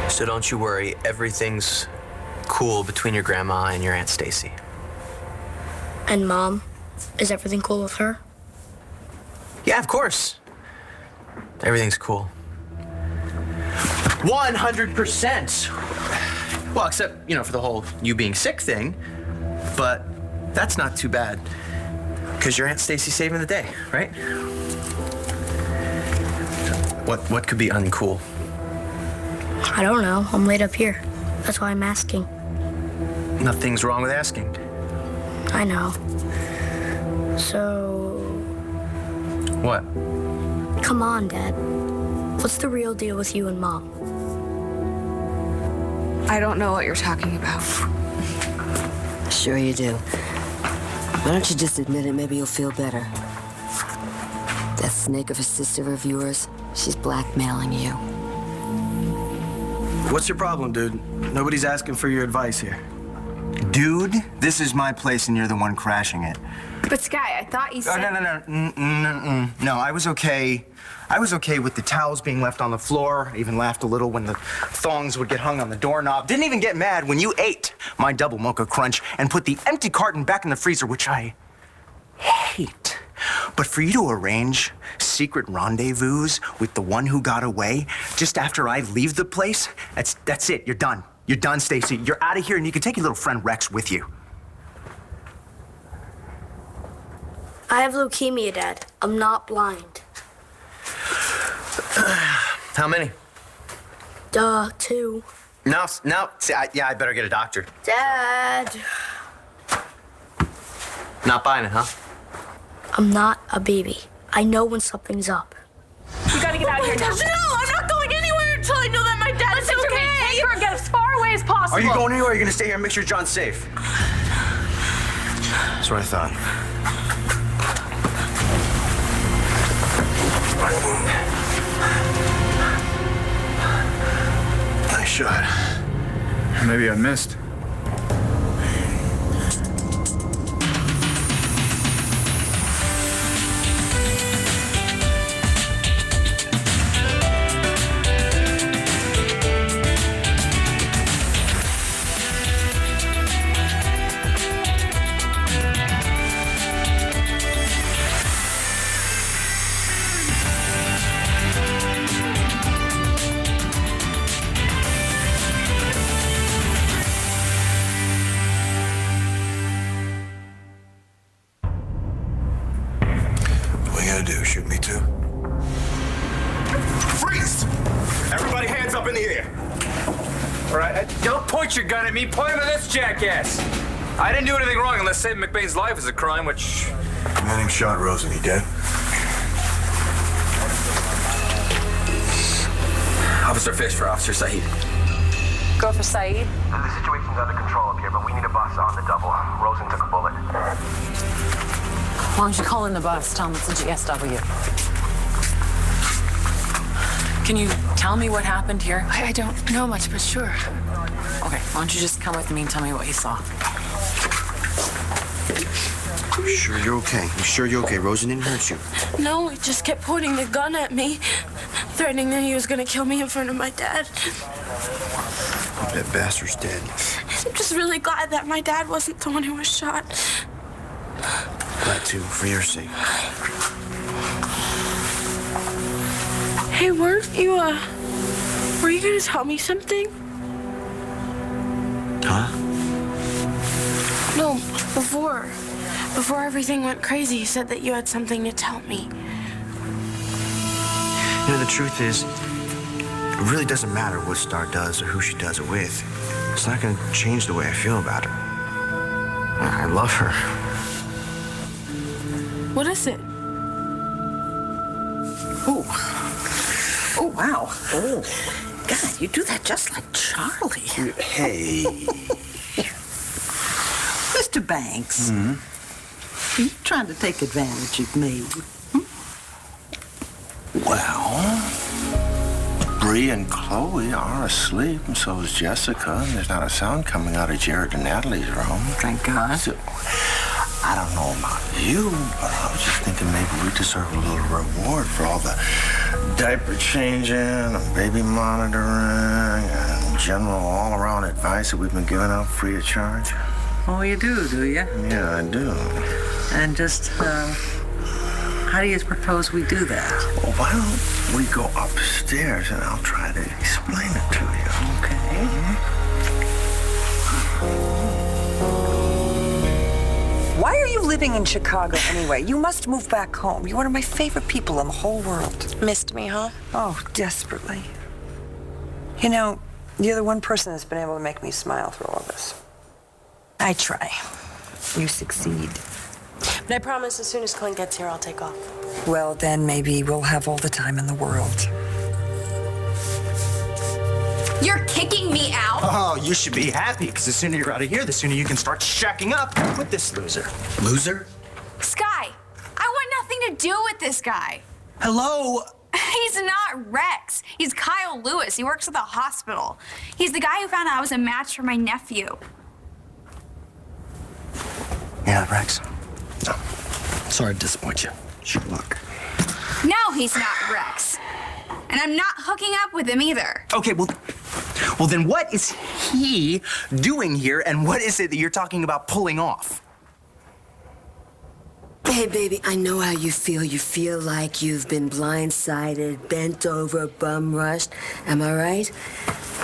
So don't you worry, everything's cool between your grandma and your Aunt Stacy. And Mom? Is everything cool with her? Yeah, of course. Everything's cool. 100%. Well, except, for the whole you being sick thing. But that's not too bad. Because your Aunt Stacy's saving the day, right? What could be uncool? I don't know. I'm laid up here. That's why I'm asking. Nothing's wrong with asking. I know. So... What? Come on, Dad. What's the real deal with you and Mom? I don't know what you're talking about. Sure you do. Why don't you just admit it? Maybe you'll feel better. That snake of a sister of yours, she's blackmailing you. What's your problem, dude? Nobody's asking for your advice here. Dude, this is my place and you're the one crashing it. But Sky, I thought you said... Oh, no, I was okay. I was okay with the towels being left on the floor. I even laughed a little when the thongs would get hung on the doorknob. Didn't even get mad when you ate my double mocha crunch and put the empty carton back in the freezer, which I hate. But for you to arrange secret rendezvous with the one who got away just after I leave the place, that's it. You're done. You're done, Stacy. You're out of here, and you can take your little friend Rex with you. I have leukemia, Dad. I'm not blind. How many? 2. No. See, I better get a doctor. Dad! Not buying it, huh? I'm not a baby. I know when something's up. You gotta get out of here now. No, I'm not going anywhere until I know that my dad's okay. Take her and get as far away as possible. Are you going anywhere or are you going to stay here and make sure John's safe? That's what I thought. Nice shot. Maybe I missed. Shoot me too? Freeze! Everybody hands up in the air. All right, don't point your gun at me. Point him at this jackass. I didn't do anything wrong unless saving McBain's life is a crime, which... Manning shot Rosen. He dead? Officer Fish for Officer Saeed. Go for Saeed. The situation's under control up here, but we need a bus on the double. Rosen took a bullet. Why don't you call in the bus? Tell them it's a GSW. Can you tell me what happened here? I don't know much, but sure. Okay, why don't you just come with me and tell me what you saw? You sure you're okay? You sure you're okay? Rosen didn't hurt you? No, he just kept pointing the gun at me, threatening that he was gonna kill me in front of my dad. That bastard's dead. I'm just really glad that my dad wasn't the one who was shot. Glad to, for your sake. Hey, were you gonna tell me something? Huh? No, before everything went crazy, you said that you had something to tell me. The truth is, it really doesn't matter what Star does or who she does it with. It's not gonna change the way I feel about her. I love her. What is it? Oh, wow. Oh, God, you do that just like Charlie. Hey. Mr. Banks, you trying to take advantage of me? Well, Bree and Chloe are asleep, and so is Jessica, and there's not a sound coming out of Jared and Natalie's room. Thank God. So, I don't know about you, but I was just thinking maybe we deserve a little reward for all the diaper changing and baby monitoring and general all-around advice that we've been giving out free of charge. Oh, you do you? Yeah, I do. And just, how do you propose we do that? Well, why don't we go upstairs and I'll try to explain it to you. Okay. Why are you living in Chicago anyway? You must move back home. You're one of my favorite people in the whole world. Missed me, huh? Oh, desperately. You know, you're the one person that's been able to make me smile through all this. I try. You succeed. But I promise as soon as Clint gets here, I'll take off. Well, then maybe we'll have all the time in the world. You're kicking me out? Oh, you should be happy, because the sooner you're out of here, the sooner you can start shacking up with this loser. Loser? Sky, I want nothing to do with this guy. Hello? He's not Rex. He's Kyle Lewis. He works at the hospital. He's the guy who found out I was a match for my nephew. Yeah, Rex. No. Sorry to disappoint you. Sure luck. No, he's not Rex. And I'm not hooking up with him either. Okay, well then what is he doing here, and what is it that you're talking about pulling off? Hey, baby, I know how you feel. You feel like you've been blindsided, bent over, bum rushed. Am I right?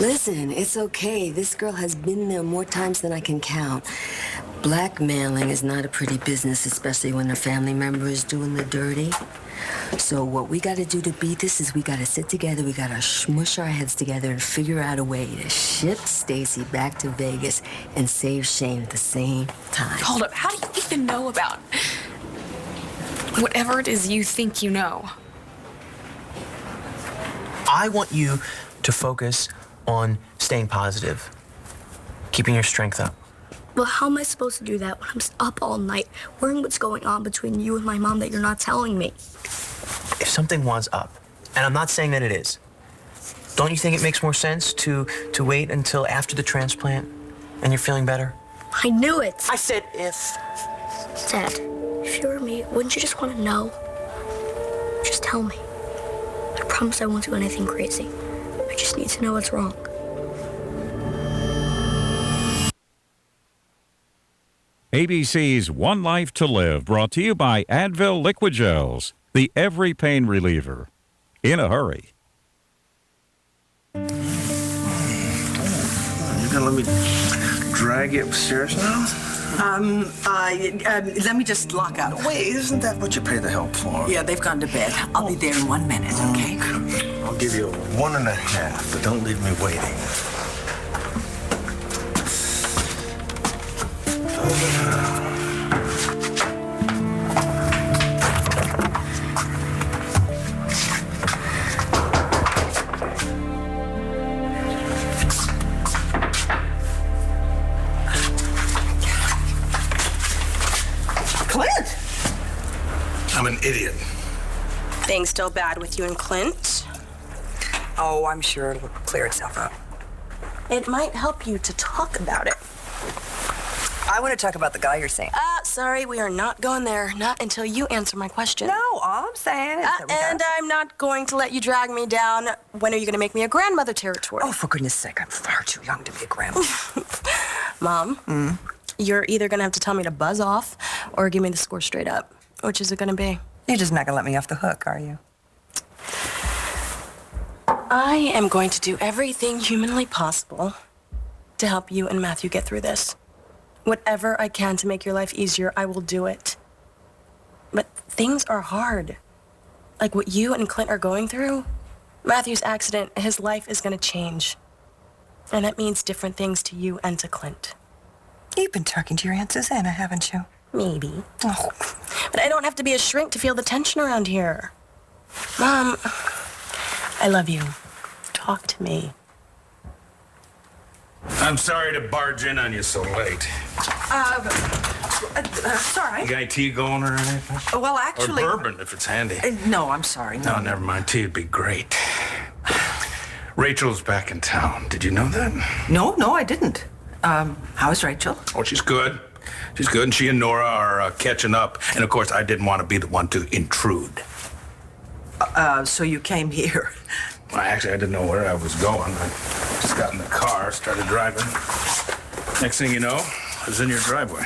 Listen, it's okay. This girl has been there more times than I can count. Blackmailing is not a pretty business, especially when a family member is doing the dirty. So what we got to do to beat this is we got to sit together, we got to smush our heads together and figure out a way to ship Stacy back to Vegas and save Shane at the same time. Hold up, how do you even know about whatever it is you think you know? I want you to focus on staying positive, keeping your strength up. Well, how am I supposed to do that when I'm up all night, worrying what's going on between you and my mom that you're not telling me? If something was up, and I'm not saying that it is, don't you think it makes more sense to wait until after the transplant and you're feeling better? I knew it. I said if. Dad, if you were me, wouldn't you just want to know? Just tell me. I promise I won't do anything crazy. I just need to know what's wrong. ABC's One Life to Live, brought to you by Advil Liquid Gels, the every pain reliever. In a hurry. You gonna let me drag you upstairs now? Let me just lock out. Wait, isn't that what you pay the help for? Yeah, they've gone to bed. I'll be there in 1 minute, okay? I'll give you 1.5, but don't leave me waiting. Clint! I'm an idiot. Things still bad with you and Clint? Oh, I'm sure it'll clear itself up. It might help you to talk about it. I want to talk about the guy you're seeing. Sorry, we are not going there. Not until you answer my question. No, all I'm saying is that we and I'm not going to let you drag me down. When are you going to make me a grandmother territory? Oh, for goodness sake, I'm far too young to be a grandma. Mom, you're either going to have to tell me to buzz off or give me the score straight up. Which is it going to be? You're just not going to let me off the hook, are you? I am going to do everything humanly possible to help you and Matthew get through this. Whatever I can to make your life easier, I will do it. But things are hard. Like what you and Clint are going through, Matthew's accident, his life is going to change. And that means different things to you and to Clint. You've been talking to your Aunt Susanna, haven't you? Maybe. Oh. But I don't have to be a shrink to feel the tension around here. Mom, I love you. Talk to me. I'm sorry to barge in on you so late. Sorry. You got tea going or anything? Well, actually... Or bourbon, if it's handy. No, I'm sorry. No, never mind. Tea would be great. Rachel's back in town. Did you know that? No, I didn't. How's Rachel? Oh, she's good. She's good, and she and Nora are catching up. And of course, I didn't want to be the one to intrude. So you came here. Well, actually, I didn't know where I was going. I just got in the car, started driving. Next thing you know, I was in your driveway.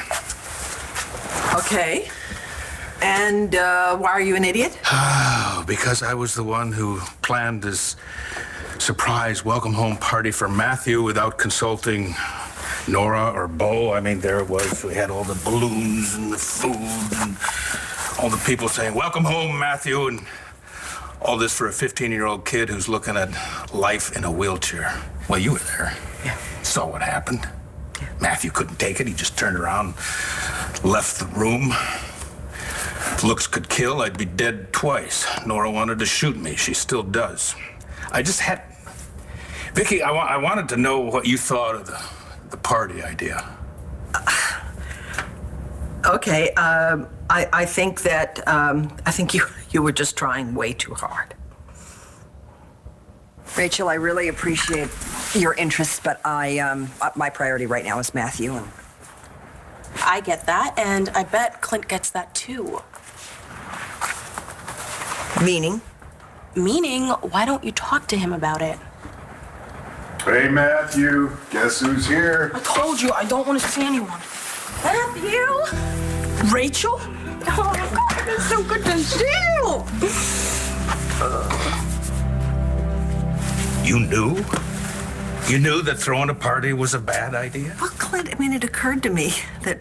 Okay. And why are you an idiot? Because I was the one who planned this surprise welcome home party for Matthew without consulting Nora or Bo. I mean, there it was. We had all the balloons and the food and all the people saying, "Welcome home, Matthew," and all this for a 15-year-old kid who's looking at life in a wheelchair. Well, you were there. Yeah. Saw what happened. Yeah. Matthew couldn't take it. He just turned around, left the room. If looks could kill, I'd be dead twice. Nora wanted to shoot me. She still does. I just had... Vicky, I wanted to know what you thought of the party idea. Okay, I think that, I think you were just trying way too hard. Rachel, I really appreciate your interest, but my priority right now is Matthew. And I get that, and I bet Clint gets that too. Meaning? Meaning, why don't you talk to him about it? Hey, Matthew, guess who's here? I told you, I don't want to see anyone. Matthew? Rachel? Oh my God, it's so good to see you. You knew? You knew that throwing a party was a bad idea? Well, Clint, I mean, it occurred to me that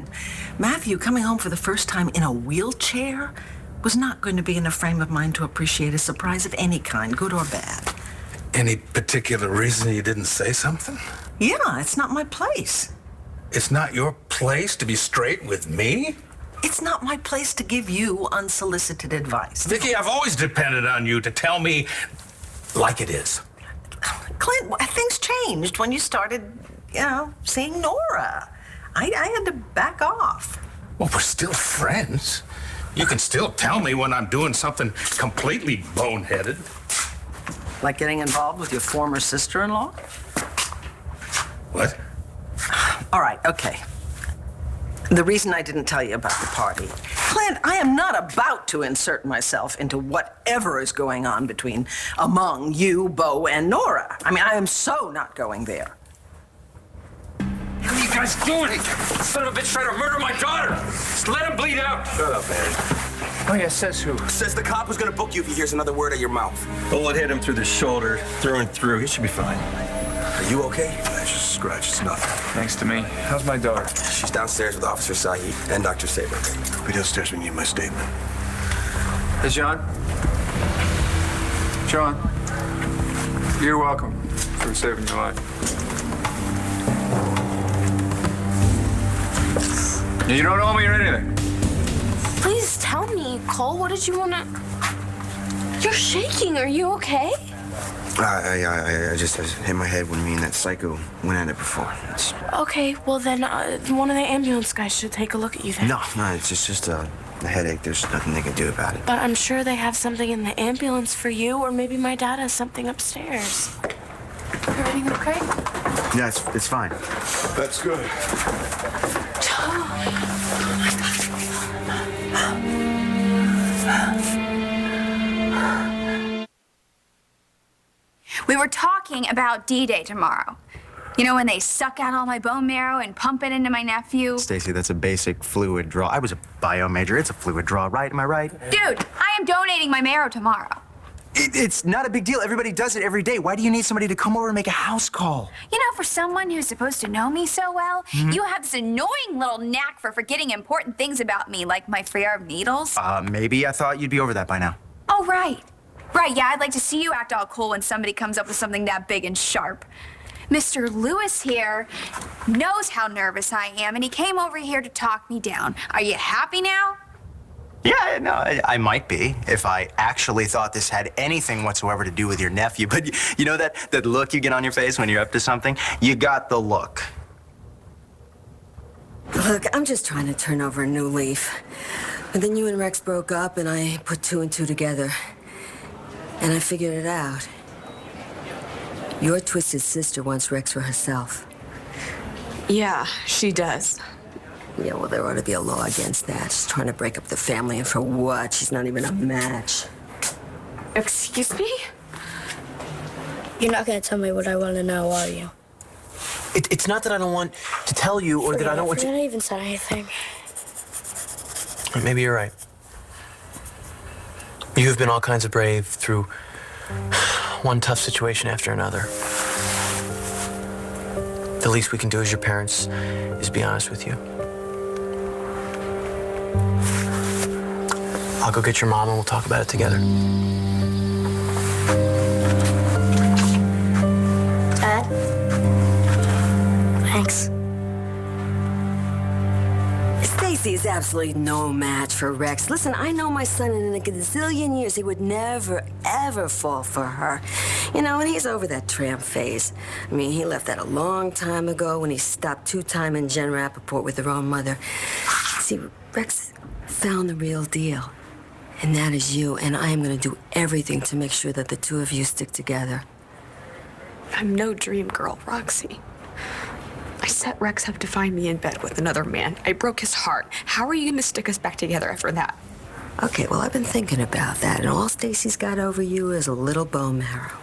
Matthew coming home for the first time in a wheelchair was not going to be in a frame of mind to appreciate a surprise of any kind, good or bad. Any particular reason you didn't say something? Yeah, it's not my place. It's not your place to be straight with me? It's not my place to give you unsolicited advice. Vicky, I've always depended on you to tell me like it is. Clint, things changed when you started, seeing Nora. I had to back off. Well, we're still friends. You can still tell me when I'm doing something completely boneheaded. Like getting involved with your former sister-in-law? What? All right, okay. The reason I didn't tell you about the party. Clint, I am not about to insert myself into whatever is going on among you, Bo, and Nora. I mean, I am so not going there. What are you guys doing? Son of a bitch tried to murder my daughter. Just let him bleed out. Shut up, man. Oh, yeah, says who? Says the cop was gonna book you if he hears another word out of your mouth. Bullet hit him through the shoulder, through and through. He should be fine. Are you okay? It's just a scratch. It's nothing. Thanks to me. How's my daughter? She's downstairs with Officer Saeed and Dr. Saber. Be downstairs when you need my statement. Hey, John. John. You're welcome for saving your life. You don't owe me or anything. Please tell me, Cole, what did you want to... You're shaking. Are you okay? I just hit my head when me and that psycho went at it before. Okay, well then, one of the ambulance guys should take a look at you then. No, it's just a headache. There's nothing they can do about it. But I'm sure they have something in the ambulance for you, or maybe my dad has something upstairs. Everything okay? Yeah, it's fine. That's good. We were talking about D-Day tomorrow. You know, when they suck out all my bone marrow and pump it into my nephew? Stacy, that's a basic fluid draw. I was a bio major. It's a fluid draw, right? Am I right? Dude, I am donating my marrow tomorrow. It's not a big deal. Everybody does it every day. Why do you need somebody to come over and make a house call? You know, for someone who's supposed to know me so well, you have this annoying little knack for forgetting important things about me, like my fear of needles. Maybe I thought you'd be over that by now. Oh, right. Right, yeah, I'd like to see you act all cool when somebody comes up with something that big and sharp. Mr. Lewis here knows how nervous I am, and he came over here to talk me down. Are you happy now? Yeah, no, I might be if I actually thought this had anything whatsoever to do with your nephew. But you know that look you get on your face when you're up to something? You got the look. Look, I'm just trying to turn over a new leaf. But then you and Rex broke up, and I put two and two together. And I figured it out. Your twisted sister wants Rex for herself. Yeah, she does. Yeah, well, there ought to be a law against that. She's trying to break up the family, and for what? She's not even a match. Excuse me? You're not gonna tell me what I want to know, are you? It's not that I don't want to tell you or that I don't want Forget you... I even said anything. Maybe you're right. You have been all kinds of brave through one tough situation after another. The least we can do as your parents is be honest with you. I'll go get your mom and we'll talk about it together. Dad? Thanks. Stacy's absolutely no match for Rex. Listen, I know my son, and in a gazillion years, he would never, ever fall for her. You know, and he's over that tramp phase. I mean, he left that a long time ago when he stopped two-time in Jen Rappaport with her own mother. See, Rex found the real deal, and that is you, and I am going to do everything to make sure that the two of you stick together. I'm no dream girl, Roxy. I set Rex up to find me in bed with another man. I broke his heart. How are you going to stick us back together after that? Okay, well, I've been thinking about that, and all Stacy's got over you is a little bone marrow.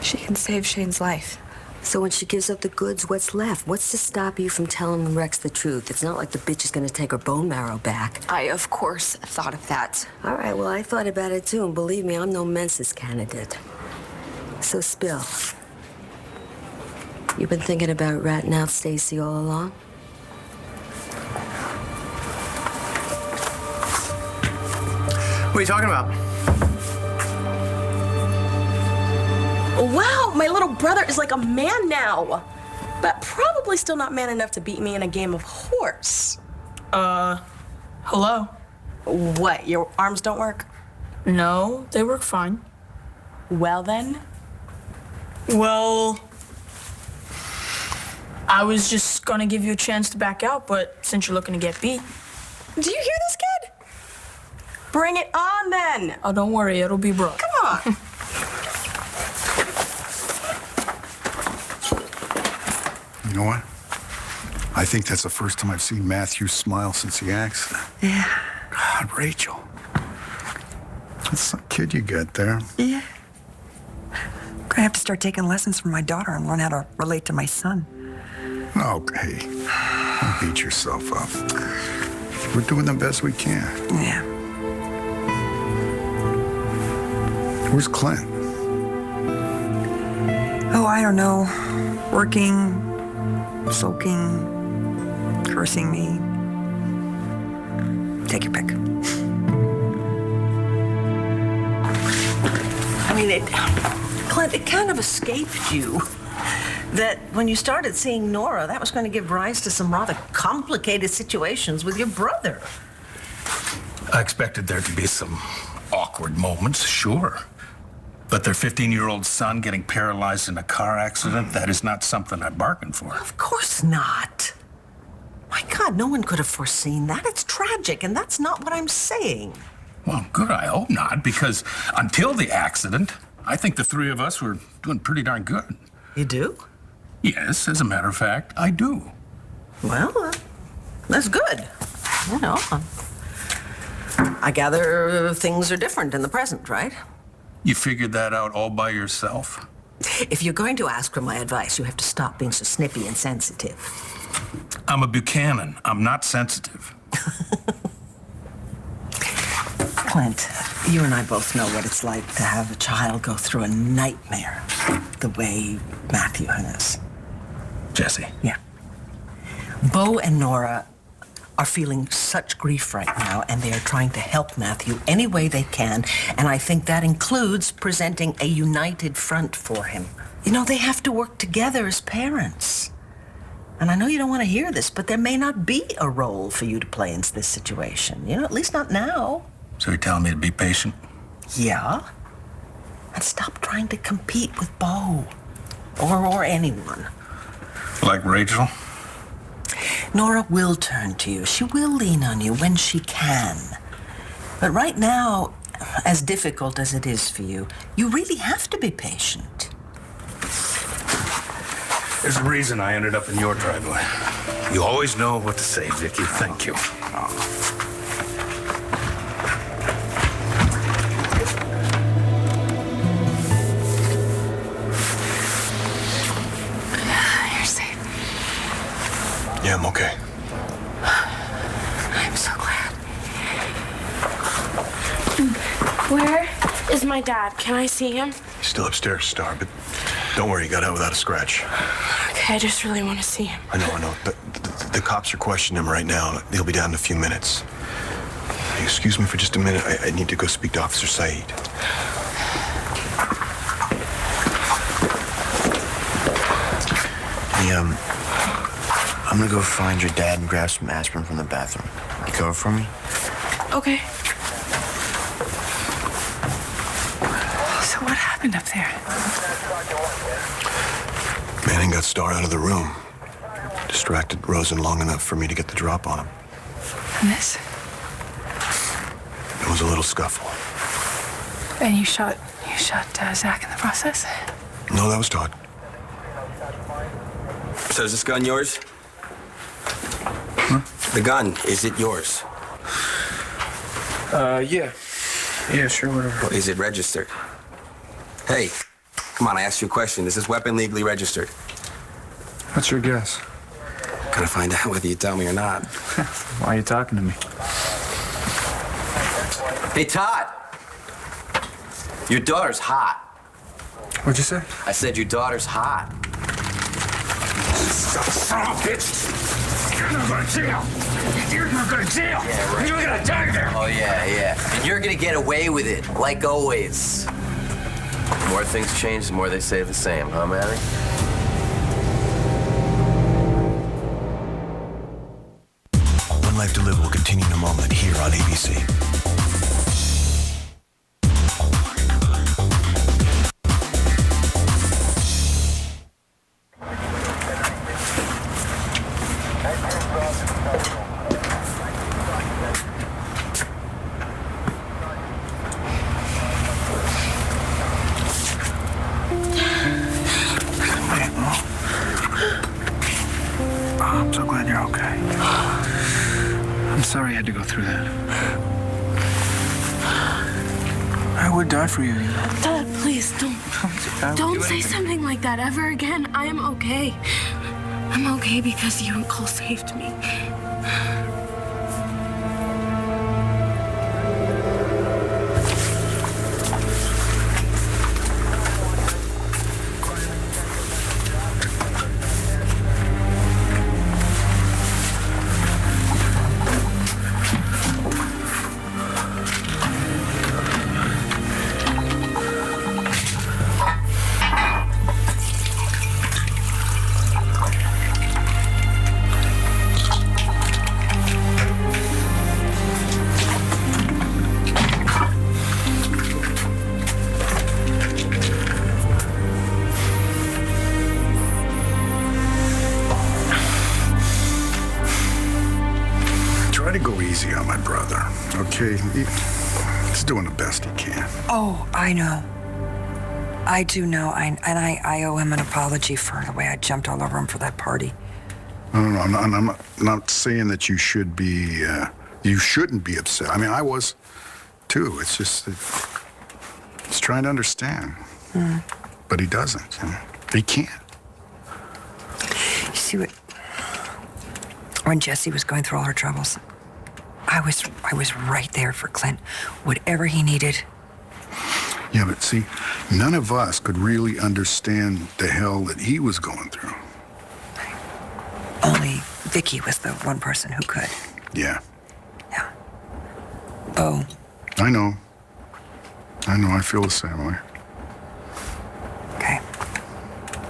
She can save Shane's life. So when she gives up the goods, what's left? What's to stop you from telling Rex the truth? It's not like the bitch is going to take her bone marrow back. I, of course, thought of that. All right, well, I thought about it, too, and believe me, I'm no menses candidate. So spill. You've been thinking about ratting out Stacy all along? What are you talking about? Wow, my little brother is like a man now. But probably still not man enough to beat me in a game of horse. Hello? What, your arms don't work? No, they work fine. Well then? Well, I was just gonna give you a chance to back out, but since you're looking to get beat... Do you hear this, kid? Bring it on, then! Oh, don't worry, it'll be brought. Come on! You know what? I think that's the first time I've seen Matthew smile since the accident. Yeah. God, Rachel. That's some kid you got there. Yeah. I'm gonna have to start taking lessons from my daughter and learn how to relate to my son. Okay. Don't beat yourself up. We're doing the best we can. Yeah. Where's Clint? Oh, I don't know. Working, sulking, cursing me. Take your pick. I mean, Clint, it kind of escaped you that when you started seeing Nora, that was going to give rise to some rather complicated situations with your brother. I expected there to be some awkward moments, sure. But their 15-year-old son getting paralyzed in a car accident, that is not something I bargained for. Of course not. My God, no one could have foreseen that. It's tragic, and that's not what I'm saying. Well, good, I hope not, because until the accident, I think the three of us were doing pretty darn good. You do? Yes, as a matter of fact, I do. Well, that's good. You know, I gather things are different in the present, right? You figured that out all by yourself? If you're going to ask for my advice, you have to stop being so snippy and sensitive. I'm a Buchanan. I'm not sensitive. Clint, you and I both know what it's like to have a child go through a nightmare the way Matthew has. Jesse. Yeah. Bo and Nora are feeling such grief right now, and they are trying to help Matthew any way they can, and I think that includes presenting a united front for him. You know, they have to work together as parents. And I know you don't want to hear this, but there may not be a role for you to play in this situation. You know, at least not now. So you're telling me to be patient? Yeah. And stop trying to compete with Bo. Or anyone. Like Rachel? Nora will turn to you. She will lean on you when she can. But right now, as difficult as it is for you, you really have to be patient. There's a reason I ended up in your driveway. You always know what to say, Vicky. Thank you. You're safe. Yeah, I'm okay. I'm so glad. Where is my dad? Can I see him? He's still upstairs, Star, but don't worry, he got out without a scratch. Okay, I just really want to see him. I know. The cops are questioning him right now. He'll be down in a few minutes. Excuse me for just a minute. I need to go speak to Officer Saeed. Hey, I'm gonna go find your dad and grab some aspirin from the bathroom. You cover for me? Okay. So what happened up there? Manning got Star out of the room. Distracted Rosen long enough for me to get the drop on him. And this? It was a little scuffle. And you shot Zach in the process? No, that was Todd. So is this gun yours? Huh? The gun, is it yours? Yeah. Yeah, sure, whatever. Well, is it registered? Hey, come on, I asked you a question. Is this weapon legally registered? What's your guess? Gotta find out whether you tell me or not. Why are you talking to me? Hey, Todd! Your daughter's hot. What'd you say? I said your daughter's hot. Son of a bitch! You're gonna go to jail! You're gonna go to jail! Yeah, right. You're gonna die there! Oh, yeah. And you're gonna get away with it, like always. The more things change, the more they stay the same, huh, Manny? One Life to Live will continue in a moment here on ABC. I'm so glad you're okay. I'm sorry I had to go through that. I would die for you, you know. Dad, please don't say something like that ever again. I am okay. I'm okay because you and Cole saved me. Try to go easy on my brother, okay? He's doing the best he can. Oh, I know. I do know. I owe him an apology for the way I jumped all over him for that party. No, I'm not saying that you should be, you shouldn't be upset. I mean, I was, too. It's just that he's trying to understand. But he doesn't. You know? He can't. You see when Jessie was going through all her troubles, I was right there for Clint. Whatever he needed. Yeah, but see, none of us could really understand the hell that he was going through. Only Vicky was the one person who could. Yeah. Yeah. Oh. I know. I feel the same way. Okay.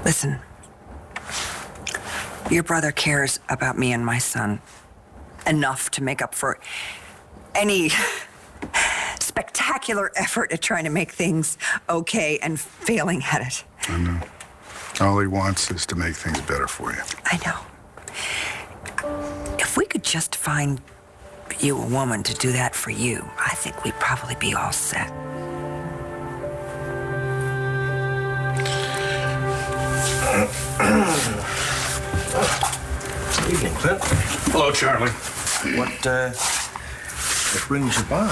Listen. Your brother cares about me and my son enough to make up for any spectacular effort at trying to make things okay and failing at it. I know. All he wants is to make things better for you. I know. If we could just find you a woman to do that for you, I think we'd probably be all set. Good evening, Clint. Hello, Charlie. What brings you by?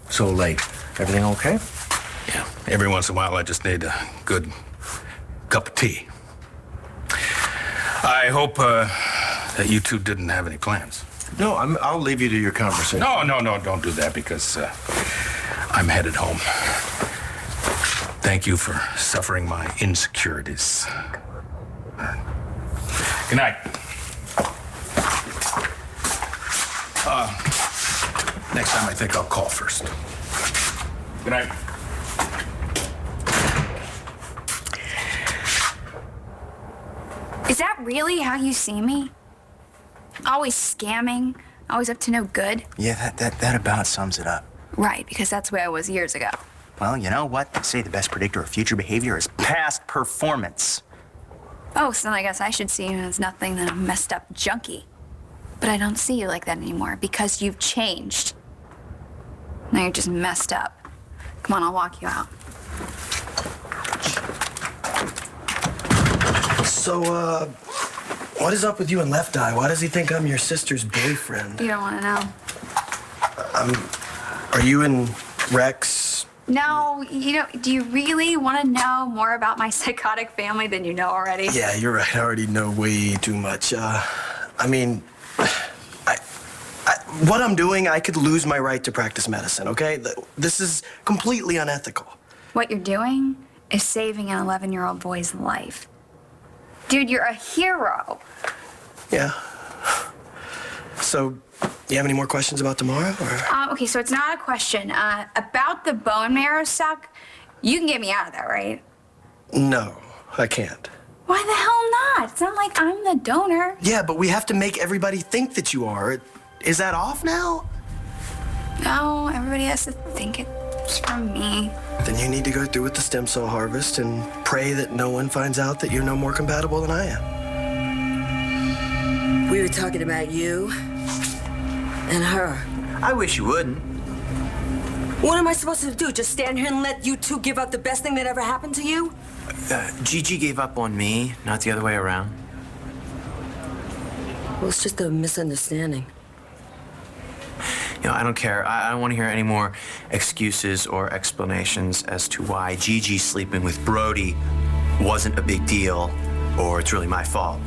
So late. Everything okay? Yeah. Every once in a while, I just need a good cup of tea. I hope that you two didn't have any plans. No, I'll leave you to your conversation. No, don't do that because I'm headed home. Thank you for suffering my insecurities. Good night. Next time I think I'll call first. Good night. Is that really how you see me? Always scamming, always up to no good? Yeah, that about sums it up. Right, because that's the way I was years ago. Well, you know what? They say the best predictor of future behavior is past performance. Oh, so then I guess I should see you as nothing than a messed up junkie. But I don't see you like that anymore because you've changed. Now you're just messed up. Come on, I'll walk you out. So, what is up with you and Left Eye? Why does he think I'm your sister's boyfriend? You don't want to know. Are you and Rex? No, do you really want to know more about my psychotic family than you know already? Yeah, you're right. I already know way too much. What I'm doing, I could lose my right to practice medicine, okay? This is completely unethical. What you're doing is saving an 11-year-old boy's life. Dude, you're a hero. Yeah. So, you have any more questions about tomorrow? Or? Okay, so it's not a question. About the bone marrow suck, you can get me out of that, right? No, I can't. Why the hell not? It's not like I'm the donor. Yeah, but we have to make everybody think that you are. Is that off now? No, everybody has to think it's from me. Then you need to go through with the stem cell harvest and pray that no one finds out that you're no more compatible than I am. We were talking about you and her. I wish you wouldn't. What am I supposed to do? Just stand here and let you two give up the best thing that ever happened to you? Gigi gave up on me, not the other way around. Well, it's just a misunderstanding. I don't care. I don't want to hear any more excuses or explanations as to why Gigi sleeping with Brody wasn't a big deal or it's really my fault.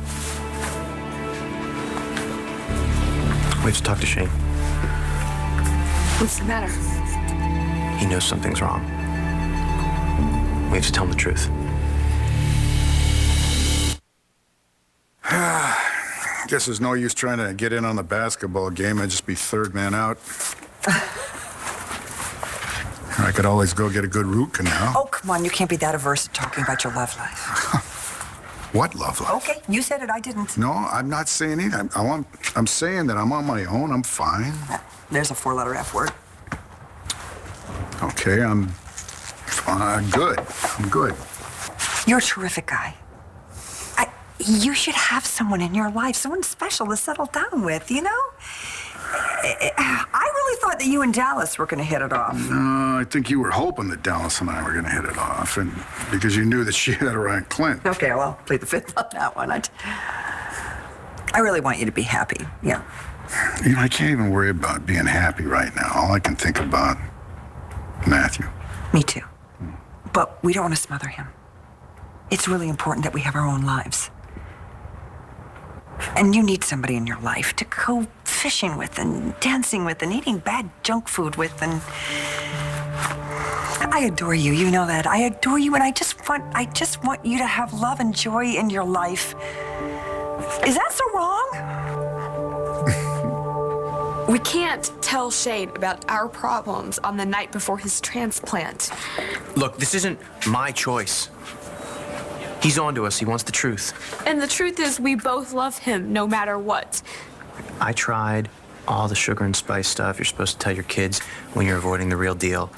We have to talk to Shane. What's the matter? He knows something's wrong. We have to tell him the truth. Guess there's no use trying to get in on the basketball game. I'd just be third man out. I could always go get a good root canal. Oh, come on. You can't be that averse to talking about your love life. What love life? Okay, you said it. I didn't. No, I'm not saying anything. I'm saying that I'm on my own. I'm fine. There's a 4-letter F word. Okay, I'm good. I'm good. You're a terrific guy. You should have someone in your life, someone special to settle down with, you know? I really thought that you and Dallas were going to hit it off. No, I think you were hoping that Dallas and I were going to hit it off, and because you knew that she had her Aunt Clint. Okay, well, I'll plead the fifth on that one. I really want you to be happy, yeah. I can't even worry about being happy right now. All I can think about, Matthew. Me too. But we don't want to smother him. It's really important that we have our own lives. And you need somebody in your life to go fishing with and dancing with and eating bad junk food with. And I adore you. You know that. I adore you, and I just want you to have love and joy in your life. Is that so wrong? We can't tell Shane about our problems on the night before his transplant. Look, this isn't my choice. He's on to us. He wants the truth. And the truth is, we both love him no matter what. I tried all the sugar and spice stuff you're supposed to tell your kids when you're avoiding the real deal.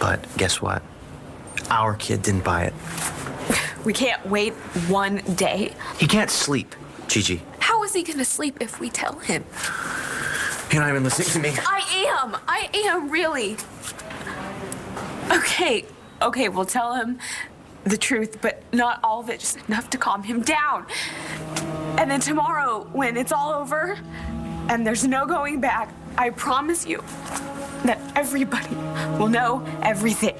But guess what? Our kid didn't buy it. We can't wait one day. He can't sleep, Gigi. How is he gonna sleep if we tell him? You're not even listening to me. I am, really. Okay, we'll tell him the truth, but not all of it, just enough to calm him down. And then tomorrow, when it's all over and there's no going back, I promise you that everybody will know everything.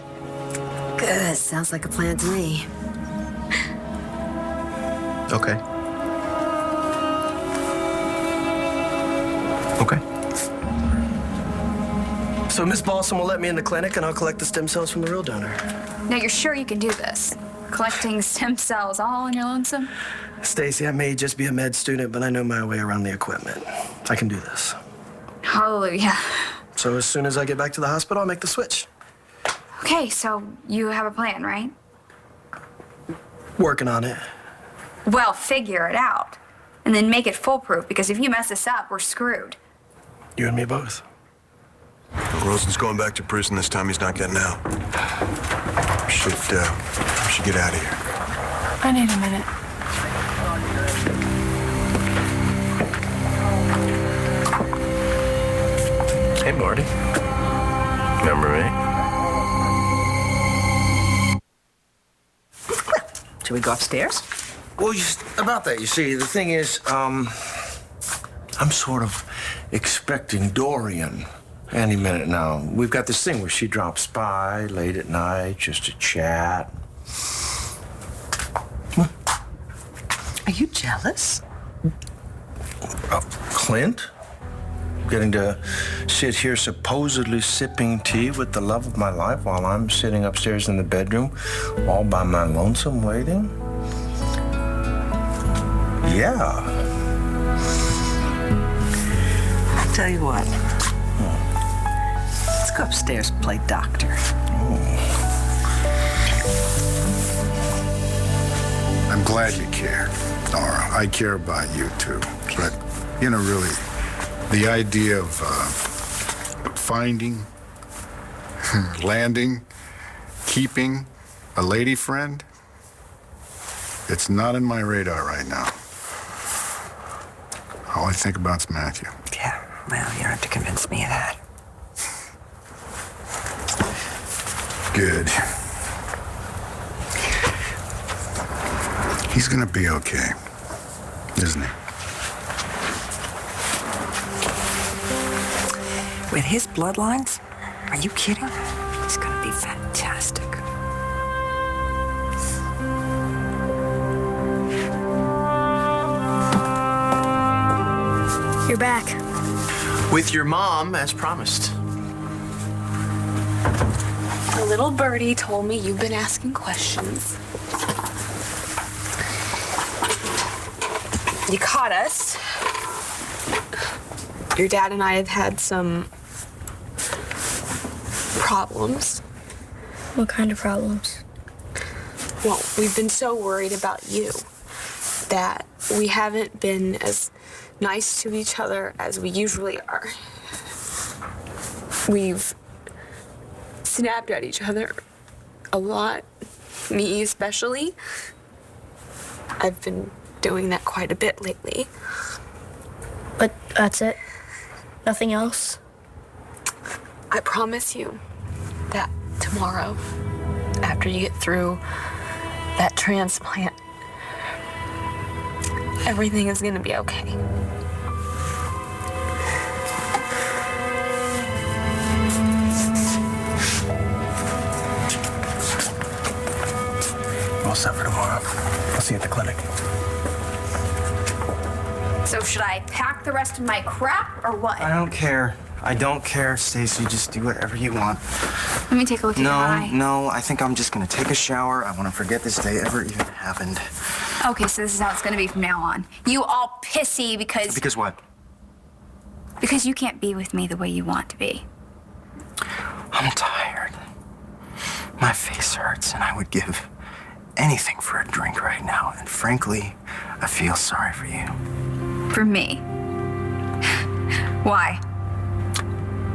Good. Sounds like a plan to me. Okay. Okay. So Miss Balsam will let me in the clinic and I'll collect the stem cells from the real donor. Now, you're sure you can do this? Collecting stem cells all on your lonesome? Stacy, I may just be a med student, but I know my way around the equipment. I can do this. Hallelujah. So as soon as I get back to the hospital, I'll make the switch. Okay, so you have a plan, right? Working on it. Well, figure it out. And then make it foolproof, because if you mess this up, we're screwed. You and me both. Rosen's going back to prison this time. He's not getting out. We should get out of here. I need a minute. Hey, Marty. Remember me? Should we go upstairs? Well, about that, you see, the thing is, I'm sort of expecting Dorian any minute now. We've got this thing where she drops by late at night just to chat. Are you jealous? Clint? Getting to sit here supposedly sipping tea with the love of my life while I'm sitting upstairs in the bedroom all by my lonesome waiting? Yeah. I'll tell you what. Let's go upstairs and play doctor. I'm glad you care, Nora. I care about you, too. But, really, the idea of finding, landing, keeping a lady friend, it's not in my radar right now. All I think about is Matthew. Yeah, well, you don't have to convince me of that. Good. He's gonna be okay, isn't he? With his bloodlines? Are you kidding? He's gonna be fantastic. You're back. With your mom, as promised. A little birdie told me you've been asking questions. You caught us. Your dad and I have had some problems. What kind of problems? Well, we've been so worried about you that we haven't been as nice to each other as we usually are. We've snapped at each other a lot, me especially. I've been doing that quite a bit lately. But that's it? Nothing else? I promise you that tomorrow, after you get through that transplant, everything is gonna be okay. All set for tomorrow. I'll see you at the clinic. So should I pack the rest of my crap or what? I don't care. I don't care, Stacy. Just do whatever you want. Let me take a look at your eye. No. I think I'm just gonna take a shower. I want to forget this day ever even happened. Okay, so this is how it's gonna be from now on. You all pissy because... Because what? Because you can't be with me the way you want to be. I'm tired. My face hurts, and I would give anything for a drink right now. And frankly, I feel sorry for you. For me? Why?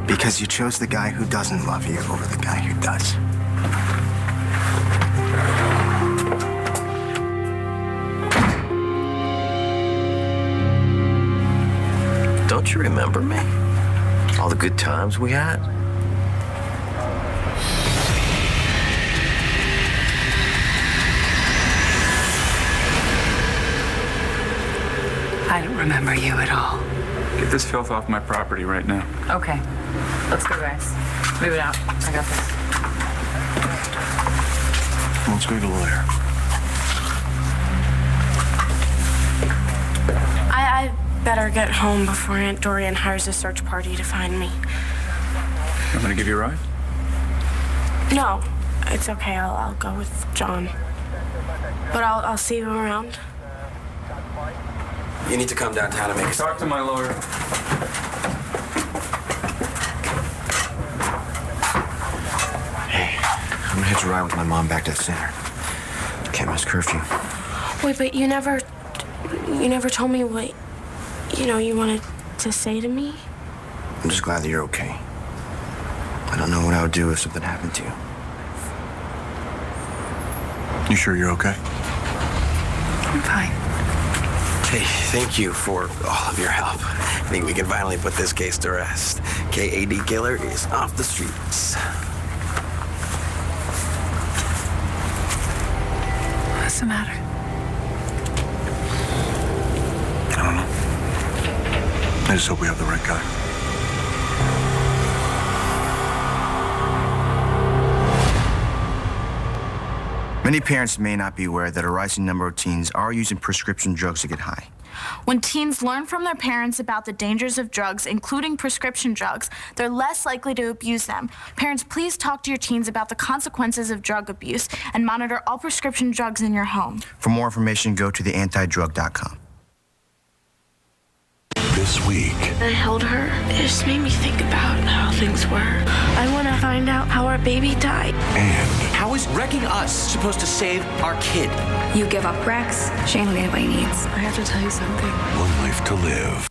Because you chose the guy who doesn't love you over the guy who does. Don't you remember me? All the good times we had? I don't remember you at all. Get this filth off my property right now. Okay. Let's go, guys. Move it out. I got this. Let's go to the lawyer. I better get home before Aunt Dorian hires a search party to find me. I'm gonna give you a ride? No, it's okay. I'll go with John. But I'll see you around. You need to come downtown and make a... Talk to my lawyer. Hey, I'm gonna hitch a ride with my mom back to the center. Can't miss curfew. Wait, but you never told me what, you wanted to say to me? I'm just glad that you're okay. I don't know what I would do if something happened to you. You sure you're okay? I'm fine. Hey, thank you for all of your help. I think we can finally put this case to rest. KAD Killer is off the streets. What's the matter? I don't know. I just hope we have the right guy. Many parents may not be aware that a rising number of teens are using prescription drugs to get high. When teens learn from their parents about the dangers of drugs, including prescription drugs, they're less likely to abuse them. Parents, please talk to your teens about the consequences of drug abuse and monitor all prescription drugs in your home. For more information, go to theantidrug.com. This week. I held her. It just made me think about how things were. I want to find out how our baby died. And how is wrecking us supposed to save our kid? You give up Rex, she ain't what anybody needs. I have to tell you something. One Life to Live.